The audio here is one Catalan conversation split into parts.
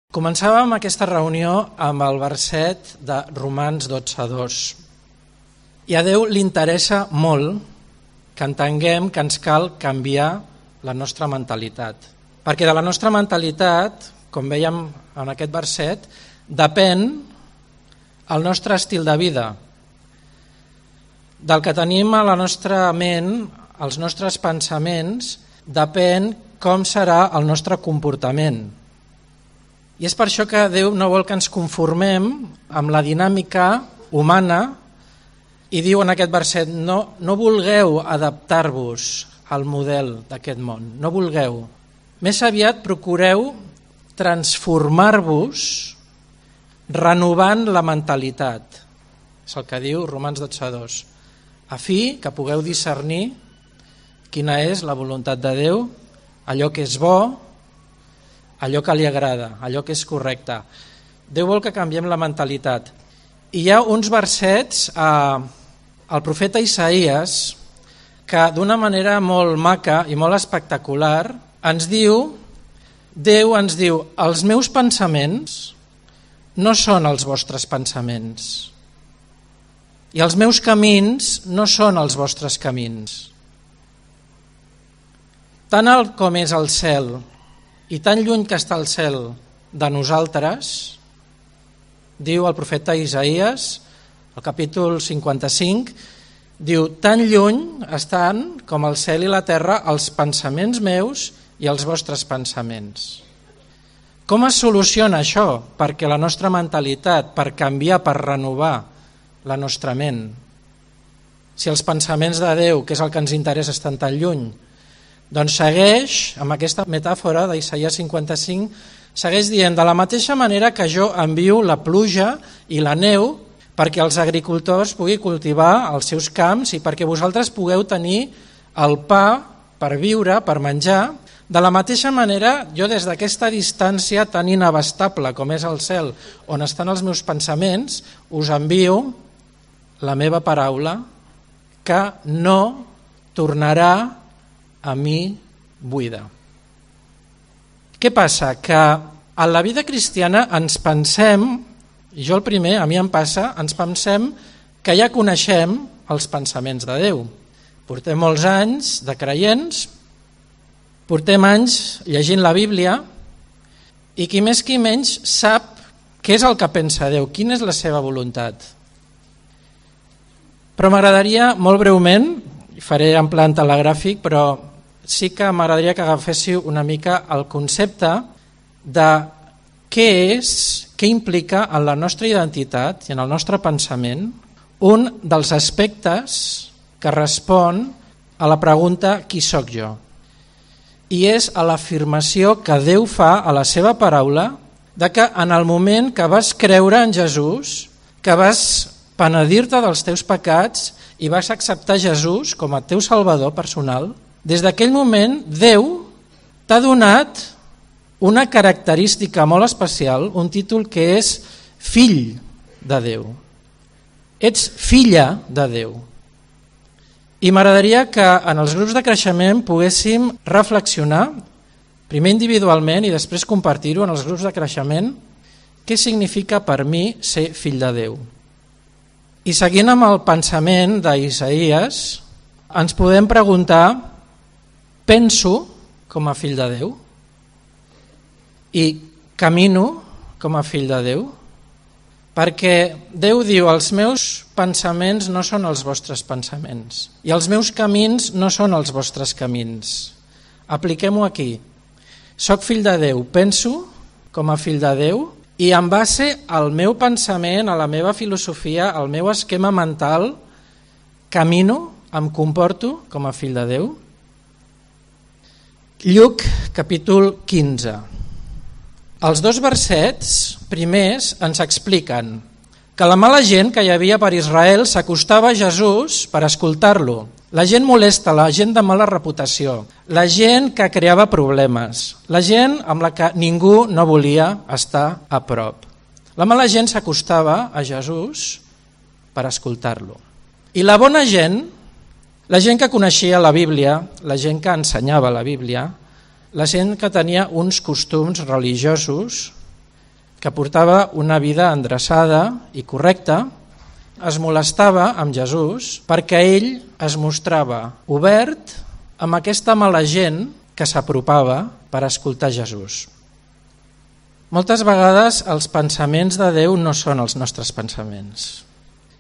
Començàvem aquesta reunió amb el verset de Romans 12:2. I a Déu li interessa molt que entenguem que ens cal canviar la nostra mentalitat. Perquè de la nostra mentalitat, com veiem en aquest verset, depèn el nostre estil de vida. Del que tenim a la nostra ment, els nostres pensaments, depèn com serà el nostre comportament. I és per això que Déu no vol que ens conformem amb la dinàmica humana i diu en aquest verset, no vulgueu adaptar-vos al model d'aquest món, no vulgueu. Més aviat procureu transformar-vos renovant la mentalitat. És el que diu Romans 12:2. A fi que pugueu discernir quina és la voluntat de Déu, allò que és bo, allò que li agrada, allò que és correcte. Déu vol que canviem la mentalitat. I hi ha uns versets al profeta Isaías que d'una manera molt maca i molt espectacular Déu ens diu, els meus pensaments no són els vostres pensaments i els meus camins no són els vostres camins. Tan alt com és el cel i tan lluny que està el cel de nosaltres, diu el profeta Isaías, al capítol 55, diu, tan lluny estan com el cel i la terra els pensaments meus i els vostres pensaments. Com es soluciona això? Perquè la nostra mentalitat, per canviar, per renovar la nostra ment, si els pensaments de Déu, que és el que ens interessa, estan tan lluny, doncs segueix, amb aquesta metàfora d'Isaïas 55, segueix dient, de la mateixa manera que jo envio la pluja i la neu perquè els agricultors puguin cultivar els seus camps i perquè vosaltres pugueu tenir el pa per viure, per menjar, de la mateixa manera jo des d'aquesta distància tan inabastable com és el cel on estan els meus pensaments, us envio la meva paraula que no tornarà a mi buida. Què passa? Que a la vida cristiana ens pensem, i jo el primer, a mi em passa, ens pensem que ja coneixem els pensaments de Déu. Portem molts anys de creients, portem anys llegint la Bíblia i qui més qui menys sap què és el que pensa Déu, quina és la seva voluntat. Però m'agradaria molt breument, faré en plan telegràfic, però sí que m'agradaria que agaféssiu una mica el concepte de què implica en la nostra identitat i en el nostre pensament un dels aspectes que respon a la pregunta qui sóc jo? I és a l'afirmació que Déu fa a la seva paraula de que en el moment que vas creure en Jesús, que vas penedir-te dels teus pecats i vas acceptar Jesús com a teu salvador personal, des d'aquell moment Déu t'ha donat una característica molt especial, un títol que és fill de Déu. Ets filla de Déu. I m'agradaria que en els grups de creixement poguéssim reflexionar, primer individualment i després compartir-ho en els grups de creixement, què significa per mi ser fill de Déu. I seguint amb el pensament d'Isaïas, ens podem preguntar, penso com a fill de Déu? I camino com a fill de Déu? Perquè Déu diu, els meus pensaments no són els vostres pensaments i els meus camins no són els vostres camins. Apliquem-ho aquí. Soc fill de Déu, penso com a fill de Déu i en base al meu pensament, a la meva filosofia, al meu esquema mental, camino, em comporto com a fill de Déu? Lluc, capítol 15. Els dos versets primers ens expliquen que la mala gent que hi havia per Israel s'acostava a Jesús per escoltar-lo. La gent molesta, la gent de mala reputació, la gent que creava problemes, la gent amb la que ningú no volia estar a prop. La mala gent s'acostava a Jesús per escoltar-lo. I la bona gent, la gent que coneixia la Bíblia, la gent que ensenyava la Bíblia, la gent que tenia uns costums religiosos, que portava una vida endreçada i correcta, es molestava amb Jesús perquè ell es mostrava obert amb aquesta mala gent que s'apropava per escoltar Jesús. Moltes vegades els pensaments de Déu no són els nostres pensaments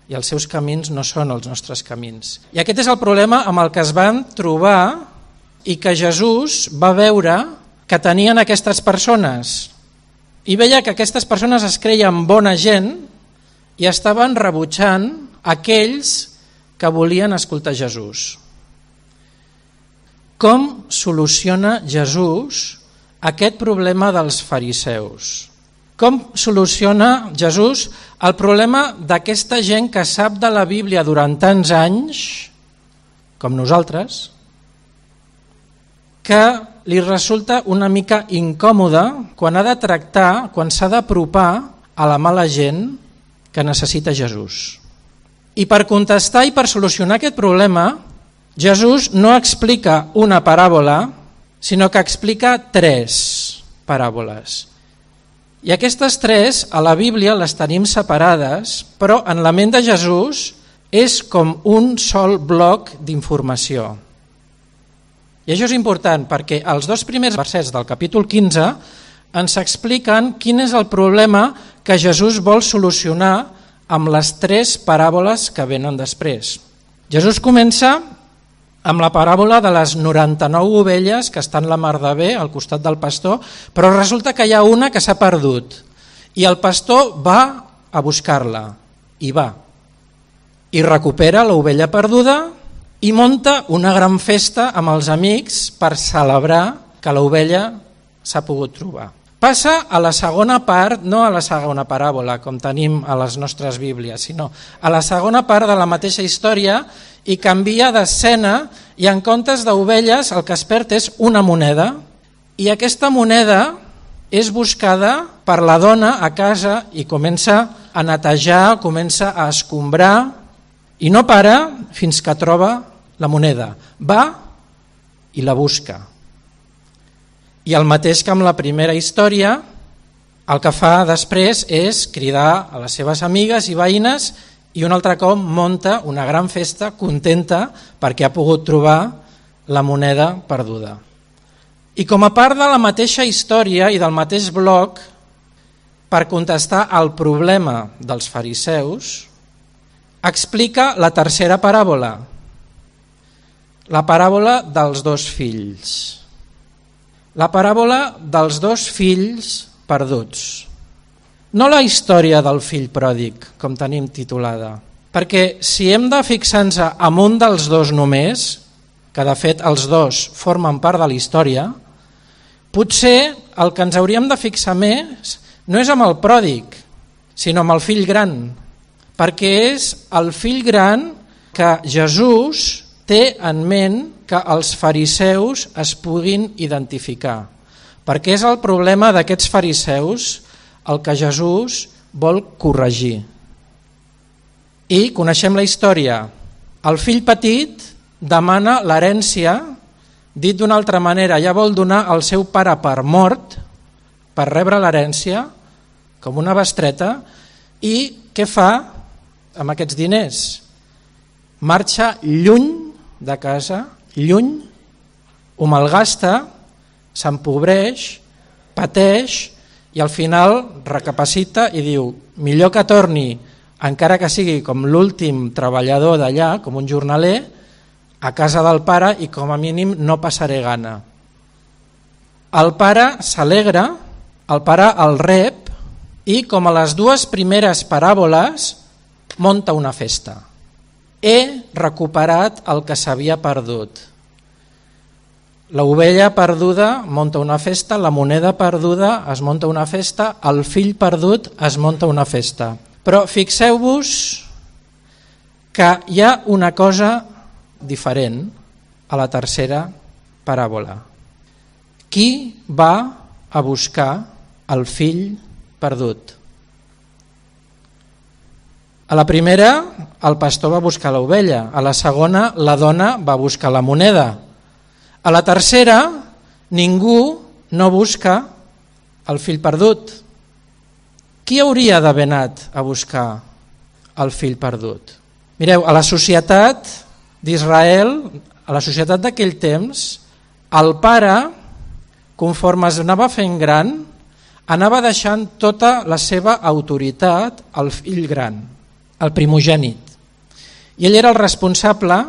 i els seus camins no són els nostres camins. I aquest és el problema amb el que es van trobar i que Jesús va veure que tenien aquestes persones. I veia que aquestes persones es creien bona gent i estaven rebutjant aquells que volien escoltar Jesús. Com soluciona Jesús aquest problema dels fariseus? Com soluciona Jesús el problema d'aquesta gent que sap de la Bíblia durant tants anys, com nosaltres, que li resulta una mica incòmode quan ha de tractar, quan s'ha d'apropar a la mala gent que necessita Jesús? I per contestar i per solucionar aquest problema, Jesús no explica una paràbola, sinó que explica 3 paràboles. I aquestes 3 a la Bíblia les tenim separades, però en la ment de Jesús és com un sol bloc d'informació. I això és important perquè els 2 primers versets del capítol 15 ens expliquen quin és el problema que Jesús vol solucionar amb les 3 paràboles que venen després. Jesús comença amb la paràbola de les 99 ovelles que estan la mar de bé al costat del pastor, però resulta que hi ha una que s'ha perdut i el pastor va a buscar-la i va i recupera l'ovella perduda i munta una gran festa amb els amics per celebrar que l'ovella s'ha pogut trobar. Passa a la segona part, no a la segona paràbola com tenim a les nostres Bíblies, sinó a la segona part de la mateixa història i canvia d'escena i en comptes d'ovelles el que es perd és una moneda i aquesta moneda és buscada per la dona a casa i comença a netejar, comença a escombrar i no para fins que troba la moneda. Va i la busca. I el mateix que amb la primera història, el que fa després és cridar a les seves amigues i veïnes i un altre cop munta una gran festa contenta perquè ha pogut trobar la moneda perduda. I com a part de la mateixa història i del mateix bloc, per contestar al problema dels fariseus, explica la tercera paràbola, la paràbola dels 2 fills. La paràbola dels 2 fills perduts. No la història del fill pròdig, com tenim titulada, perquè si hem de fixar-nos en un dels 2 només, que de fet els 2 formen part de la història, potser el que ens hauríem de fixar més no és amb el pròdig, sinó amb el fill gran, perquè és el fill gran que Jesús té en ment que els fariseus es puguin identificar, perquè és el problema d'aquests fariseus el que Jesús vol corregir. I coneixem la història. El fill petit demana l'herència, dit d'una altra manera, ja vol donar al seu pare per mort, per rebre l'herència, com una bestreta, i què fa amb aquests diners? Marxa lluny de casa, lluny, ho malgasta, s'empobreix, pateix i al final recapacita i diu millor que torni, encara que sigui com l'últim treballador d'allà, com un jornaler, a casa del pare i com a mínim no passaré gana. El pare s'alegra, el pare el rep i com a les 2 primeres paràboles munta una festa. He recuperat el que s'havia perdut. L'ovella perduda munta una festa, la moneda perduda es munta una festa, el fill perdut es munta una festa. Però fixeu-vos que hi ha una cosa diferent a la tercera paràbola. Qui va a buscar el fill perdut? A la primera, el pastor va buscar l'ovella, a la segona, la dona va buscar la moneda. A la tercera, ningú no busca el fill perdut. Qui hauria d'haver anat a buscar el fill perdut? Mireu, a la societat d'Israel, a la societat d'aquell temps, el pare, conforme es anava fent gran, anava deixant tota la seva autoritat al fill gran, al primogènit. I ell era el responsable,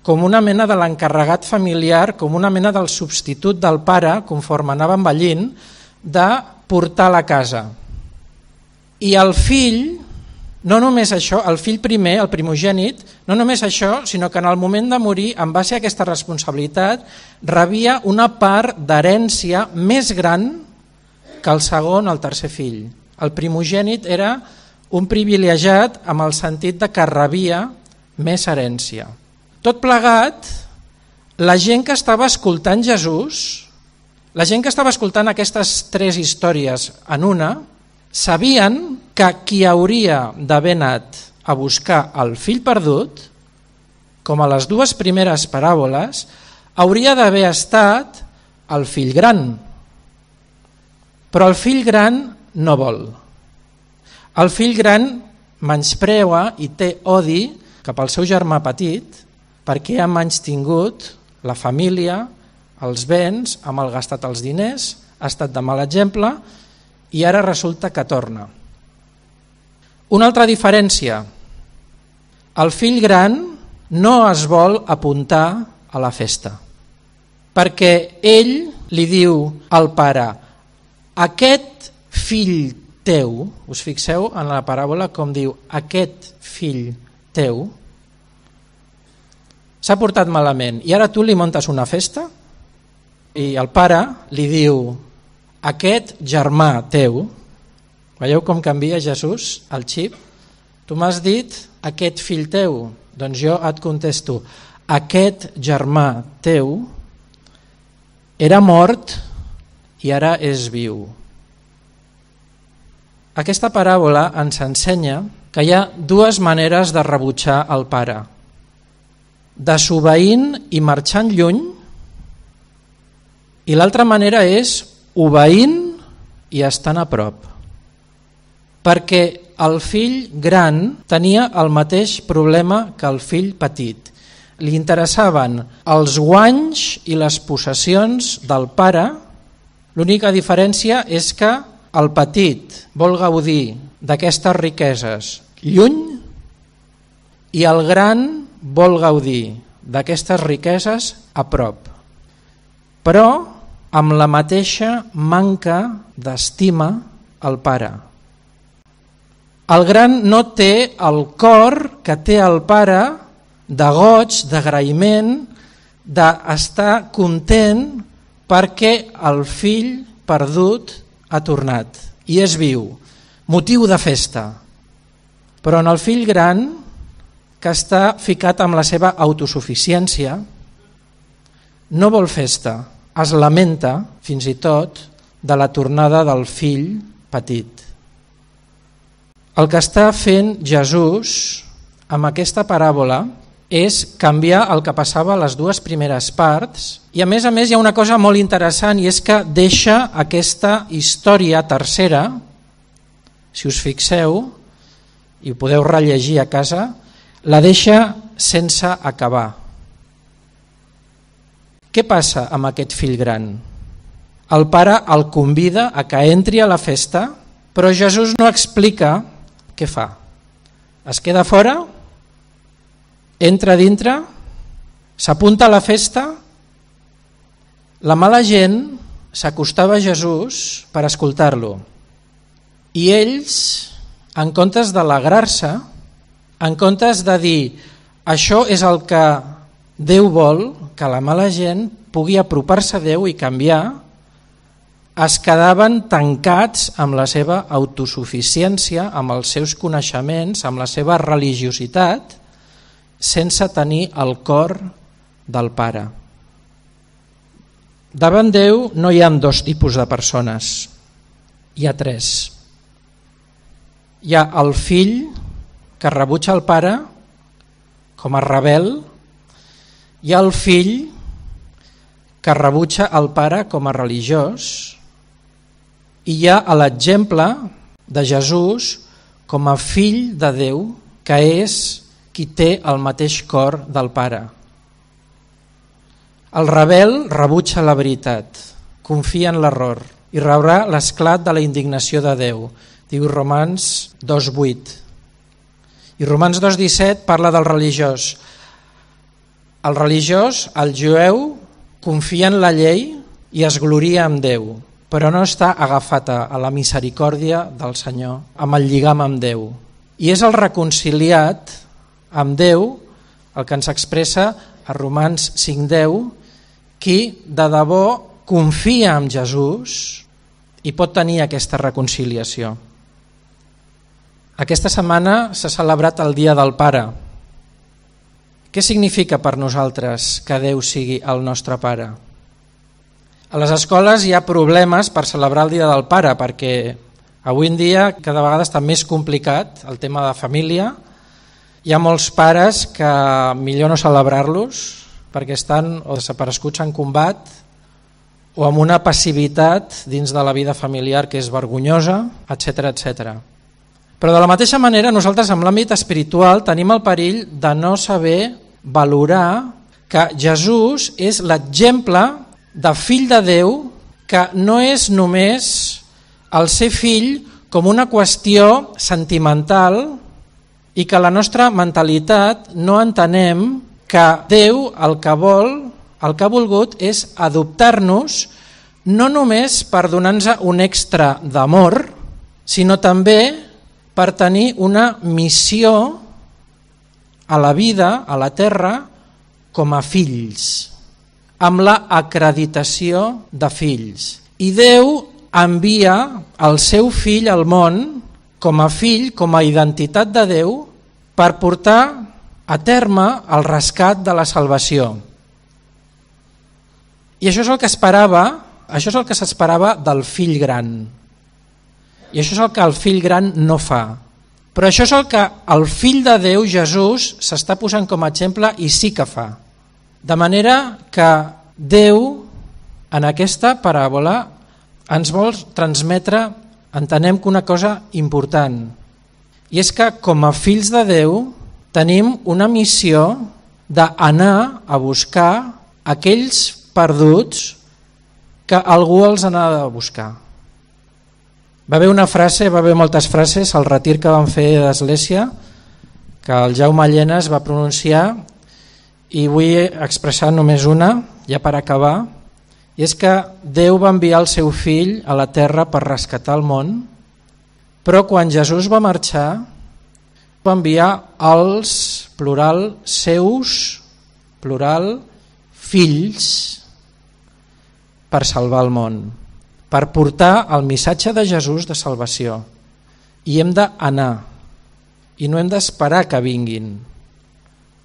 com una mena de l'encarregat familiar, com una mena del substitut del pare, conforme anava envellint, de portar la casa. I el fill, no només això, el fill primer, el primogènit, no només això, sinó que en el moment de morir, en base a aquesta responsabilitat, rebia una part d'herència més gran que el segon, el tercer fill. El primogènit era un privilegiat amb el sentit de que rebia més herència. Tot plegat, la gent que estava escoltant Jesús, la gent que estava escoltant aquestes tres històries en una, sabien que qui hauria d'haver anat a buscar el fill perdut, com a les dues primeres paràboles, hauria d'haver estat el fill gran. Però el fill gran no vol. El fill gran menyspreua i té odi cap al seu germà petit perquè ha menystingut la família, els béns, ha malgastat els diners, ha estat de mal exemple i ara resulta que torna. Una altra diferència, el fill gran no es vol apuntar a la festa perquè ell li diu al pare: aquest fill teu, us fixeu en la paràbola com diu aquest fill teu, s'ha portat malament i ara tu li muntes una festa? I el pare li diu aquest germà teu, veieu com canvia Jesús el xip? Tu m'has dit aquest fill teu, doncs jo et contesto aquest germà teu era mort i ara és viu. Aquesta paràbola ens ensenya que hi ha dues maneres de rebutjar el pare: desobeint i marxant lluny, i l'altra manera és obeint i estant a prop. Perquè el fill gran tenia el mateix problema que el fill petit. Li interessaven els guanys i les possessions del pare. L'única diferència és que el petit vol gaudir d'aquestes riqueses lluny i el gran vol gaudir d'aquestes riqueses a prop, però amb la mateixa manca d'estima al pare. El gran no té el cor que té el pare de goig, d'agraïment, d'estar content perquè el fill perdut ha tornat i és viu, motiu de festa. Però en el fill gran, que està ficat amb la seva autosuficiència, no vol festa, es lamenta fins i tot de la tornada del fill petit. El que està fent Jesús amb aquesta paràbola és canviar el que passava a les dues primeres parts i a més hi ha una cosa molt interessant i és que deixa aquesta història tercera, si us fixeu i ho podeu rellegir a casa, la deixa sense acabar. Què passa amb aquest fill gran? El pare el convida a que entri a la festa, però Jesús no explica què fa. Es queda fora, entra dintre, s'apunta a la festa. La mala gent s'acostava a Jesús per escoltar-lo i ells, en comptes d'alegrar-se, en comptes de dir això és el que Déu vol, que la mala gent pugui apropar-se a Déu i canviar, es quedaven tancats amb la seva autosuficiència, amb els seus coneixements, amb la seva religiositat, sense tenir el cor del Pare. Davant Déu no hi ha dos tipus de persones, hi ha tres. Hi ha el fill que rebutja el pare com a rebel, hi ha el fill que rebutja el pare com a religiós i hi ha l'exemple de Jesús com a fill de Déu, que és qui té el mateix cor del Pare. El rebel rebutja la veritat, confia en l'error i rebrà l'esclat de la indignació de Déu, diu Romans 2:8. I Romans 2:17 parla del religiós. El religiós, el jueu, confia en la llei i es gloria en Déu, però no està agafat a la misericòrdia del Senyor, amb el lligam amb Déu. I és el reconciliat amb Déu, el que ens expressa a Romans 5:10, qui de debò confia en Jesús i pot tenir aquesta reconciliació. Aquesta setmana s'ha celebrat el Dia del Pare. Què significa per nosaltres que Déu sigui el nostre Pare? A les escoles hi ha problemes per celebrar el Dia del Pare, perquè avui en dia cada vegada està més complicat el tema de família. Hi ha molts pares que millor no celebrar-los perquè estan o desapareguts en combat o amb una passivitat dins de la vida familiar que és vergonyosa, etc etc. Però de la mateixa manera nosaltres en l'àmbit espiritual tenim el perill de no saber valorar que Jesús és l'exemple de fill de Déu, que no és només el ser fill com una qüestió sentimental i que la nostra mentalitat no entenem que Déu el que vol, el que ha volgut és adoptar-nos no només per donar-nos un extra d'amor, sinó també per tenir una missió a la vida, a la terra, com a fills, amb la acreditació de fills. I Déu envia el seu fill al món com a fill, com a identitat de Déu, per portar a terme el rescat de la salvació. I això és el que s'esperava del fill gran. I això és el que el fill gran no fa. Però això és el que el fill de Déu, Jesús, s'està posant com a exemple i sí que fa. De manera que Déu, en aquesta paràbola, ens vol transmetre, entenem que una cosa important, i és que com a fills de Déu tenim una missió d'anar a buscar aquells perduts que algú els anava a buscar. Va haver moltes frases al retir que vam fer d'Església que el Jaume Llenes va pronunciar i vull expressar només una, ja per acabar, i és que Déu va enviar el seu fill a la terra per rescatar el món, però quan Jesús va marxar va enviar els, plural, seus, plural, fills per salvar el món, per portar el missatge de Jesús de salvació. I hem d'anar, i no hem d'esperar que vinguin,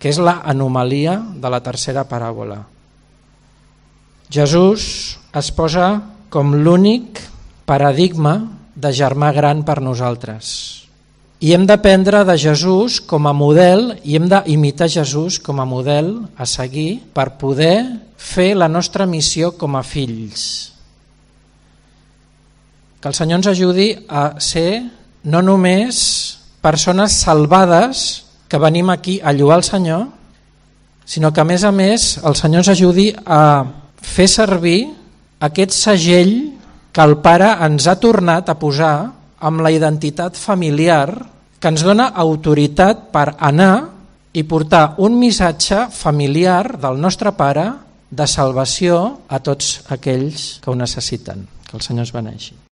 que és l'anomalia de la tercera paràbola. Jesús es posa com l'únic paradigma de germà gran per nosaltres. I hem d'aprendre de Jesús com a model i hem d'imitar Jesús com a model a seguir per poder fer la nostra missió com a fills. Que el Senyor ens ajudi a ser no només persones salvades que venim aquí a lloar el Senyor, sinó que a més el Senyor ens ajudi a fer servir aquest segell que el Pare ens ha tornat a posar amb la identitat familiar que ens dona autoritat per anar i portar un missatge familiar del nostre Pare de salvació a tots aquells que ho necessiten. Que el Senyor es beneixi.